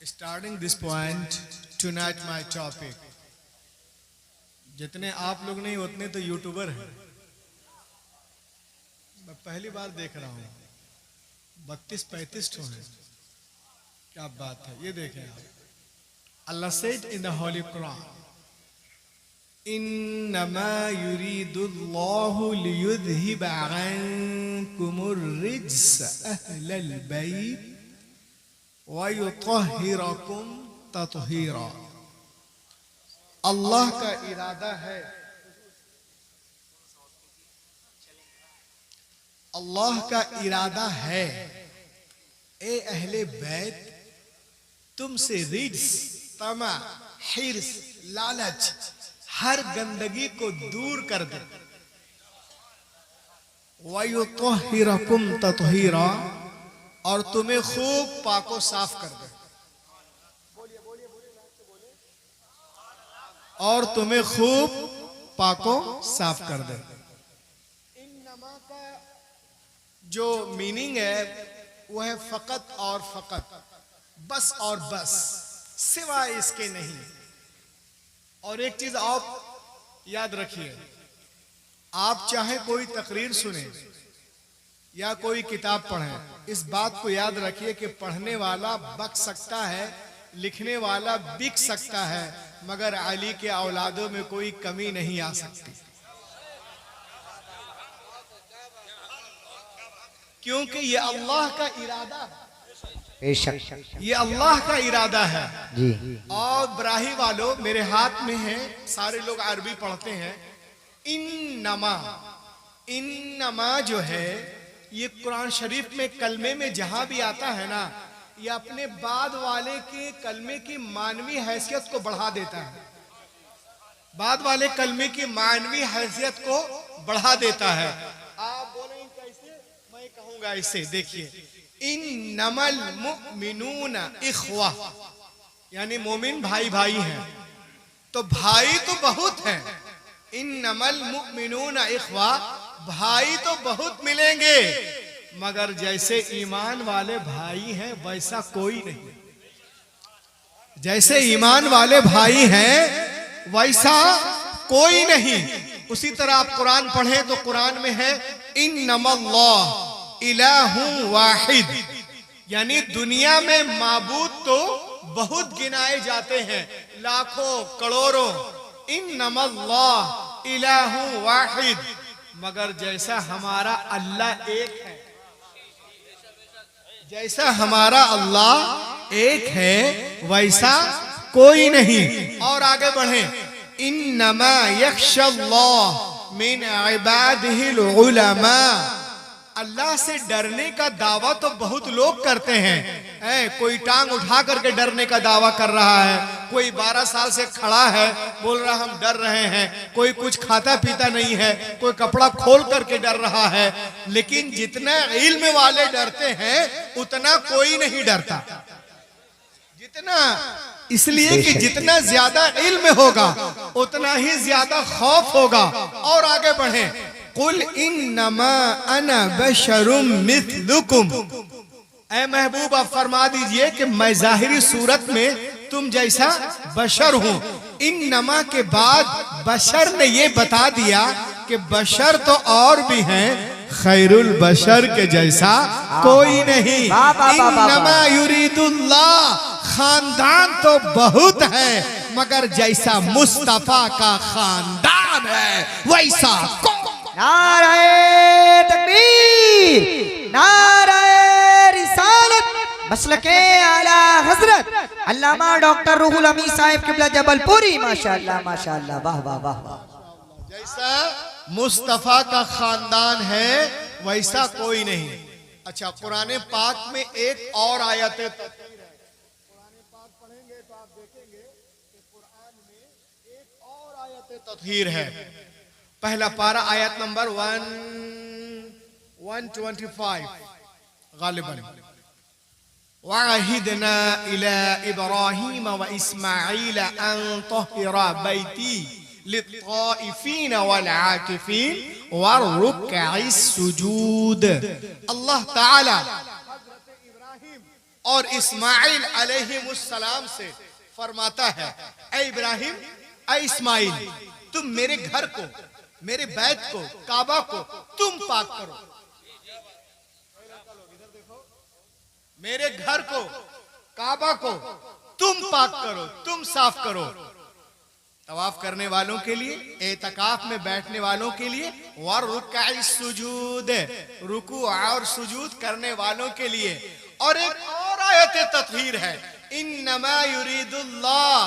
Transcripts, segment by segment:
Starting this point, tonight my topic. जितने आप लोग नहीं उतने तो यूट्यूबर हैं। मैं पहली बार देख रहा हूँ 32-35 ठो हैं। क्या बात है, ये देखें आप। Allah said in the Holy Quran, इन्नमा युरीदुल्लाहु लियुज़हिब अन्कुमुर रिज्स अहलल बैत वयुत्तहिरकुम तत्हीरा। अल्लाह का इरादा है, अल्लाह का इरादा है ए अहले बैत तुमसे रिज्स, तमा, हिर्स, लालच, हर गंदगी को दूर कर दे। वयुत्तहिरकुम तत्हीरा, और तुम्हें खूब पाको साफ कर दे। और तुम्हें खूब पाको साफ कर दे। इन नमा का जो मीनिंग है वो है फकत और फकत, बस और बस, सिवाय इसके नहीं। और एक चीज आप याद रखिए, आप चाहे कोई तकरीर सुने या कोई किताब पढ़ें, इस बात को याद रखिए कि पढ़ने वाला बक सकता है, लिखने वाला बिक सकता है, मगर अली के औलादों में कोई कमी नहीं आ सकती। क्योंकि ये अल्लाह का इरादा है, ये अल्लाह का इरादा है जी। और ब्राही वालों, मेरे हाथ में है, सारे लोग अरबी पढ़ते हैं। इन्नमा जो है ये कुरान शरीफ में कलमे में जहां भी आता है ना, ये अपने बाद वाले के कलमे की मानवी हैसियत को बढ़ा देता है। बाद वाले कलमे की मानवी हैसियत को बढ़ा देता है। आप बोलें कैसे, मैं कहूंगा इसे, देखिए। इन्नमल मुमिनूना इख्वा, यानी मोमिन भाई भाई हैं, तो भाई तो बहुत हैं। इन्नमल मुमिनूना इख्वा, भाई तो बहुत मिलेंगे, मगर जैसे ईमान वाले भाई हैं वैसा कोई नहीं। जैसे ईमान वाले भाई हैं वैसा कोई नहीं। उसी तरह आप कुरान पढ़ें तो कुरान में है इन्नमल्लाह इलाहुन वाहिद, यानी दुनिया में माबूद तो बहुत गिनाए जाते हैं, लाखों करोड़ों। इन्नमल्लाह इलाहुन वाहिद, मगर जैसा हमारा अल्लाह एक है, जैसा हमारा अल्लाह एक है वैसा कोई नहीं। और आगे बढ़े, इन्नमा यख्शल्लाह मिन इबादिहिल उलमा, अल्लाह से डरने का दावा तो बहुत लोग करते हैं। कोई टांग उठा करके डरने का दावा कर रहा है, कोई 12 साल से खड़ा है बोल रहा हम डर रहे हैं, कोई कुछ खाता पीता नहीं है, कोई कपड़ा खोल करके डर रहा है। लेकिन जितना इल्म वाले डरते हैं उतना कोई नहीं डरता। जितना, इसलिए कि जितना ज्यादा इल्म होगा उतना ही ज्यादा खौफ होगा। और आगे बढ़े, कुल इन्नमा अना बशरुम मिथलुकुम, ऐ महबूब आप फरमा दीजिए कि मैं जाहिरी सूरत में तुम जैसा बशर हूँ। इन्नमा के बाद बशर ने ये बता दिया कि बशर तो और भी हैं, खैरुल बशर के जैसा कोई नहीं। इन्नमा युरीदुल्लाह, खानदान तो बहुत है, मगर जैसा मुस्तफा का खानदान है वैसा नाराए तकबीर, नाराए रिसालत, मसलके आला हजरत अल्लामा डॉक्टर रूहुल अमी साहिब किबला जबलपुरी, माशाअल्लाह माशाअल्लाह, वाह वाह वाह वाह। जैसा मुस्तफा का खानदान है वैसा कोई नहीं। अच्छा, कुरान पाक में एक और आयत है, कुरान पाक पढ़ेंगे तो आप देखेंगे कि कुरान में एक और आयत तत्हीर है। पहला पारा आयत नंबर 125 गालिबन, वअहिदना इला इब्राहीम व इस्माईल अन तहिरा बैती लित्ताइफीन वल आकिफीन वरुक्अइस सुजूद। अल्लाह ताला और इस्माइल अलैहिमुस्सलाम से फरमाता है, ऐ इब्राहिम, ऐ इस्माइल, तुम मेरे घर को, मेरे बैत को, काबा को तुम पाक करो। मेरे घर को, काबा को तुम पाक करो, तुम साफ करो। तवाफ करने वालों के लिए, एतकाफ में बैठने वालों के लिए, वरुक्अ सुजूद, रुकू और सुजूद करने वालों के लिए। और एक और आयत तत्हीर है, इन्नमा युरीदुल्लाह,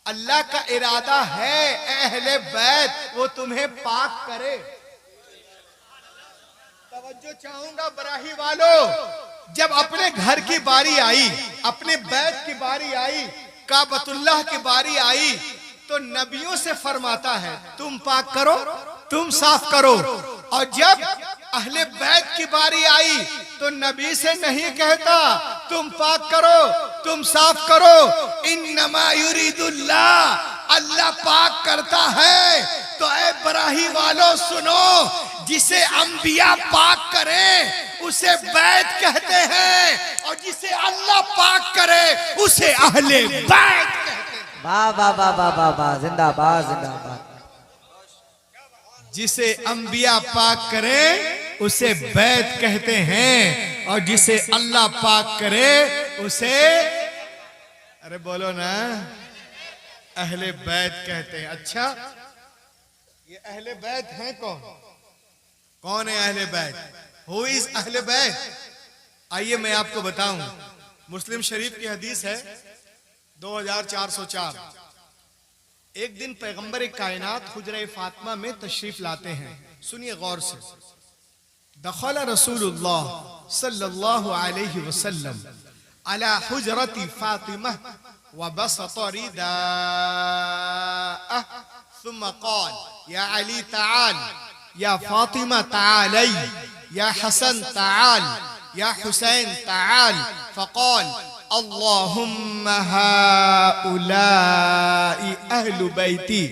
अल्लाह का इरादा है अहले बैत वो तुम्हें पाक करे। तवज्जो चाहूंगा बराही वालों, जब अपने घर की बारी आई, अपने बैत की बारी आई, काबतुल्लाह की बारी आई, तो नबियों से फरमाता है तुम पाक करो, तुम साफ करो। और जब अहले बैत की बारी आई तो नबी से नहीं कहता तुम पाक करो, तुम साफ करो। इन्नमा युरीदुल्लाह, अल्लाह पाक करता है। तो ऐ बराही वालों सुनो, जिसे अंबिया पाक करे उसे बैत कहते हैं, और जिसे अल्लाह पाक करे उसे अहले बैत कहते हैं। वाह वाह वाह वाह वाह वाह, जिंदाबाद जिंदाबाद। जिसे अंबिया पाक करे उसे बैत कहते हैं, और जिसे अल्लाह पाक करे उसे, अरे बोलो ना, अहले बैत कहते हैं। अच्छा, ये अहले बैत हैं कौन? कौन है अहले बैत? हु इज अहले बैत? आइए मैं आपको बताऊं। मुस्लिम शरीफ की हदीस है 2404। एक दिन पैगंबर कायनात हुजरे फातिमा में तशरीफ लाते हैं। सुनिए गौर से। दखल रसूलुल्लाह सल्लल्लाहु अलैहि वसल्लम अला हुजरती फातिमा व बसत रिदाअह थुम्मा क़ाल या अली तआल, या फातिमा तआलई, या हसन तआल, या हुसैन तआल। फ़क़ाल अल्लाहुम्मा हाउलाई अहलु बैती।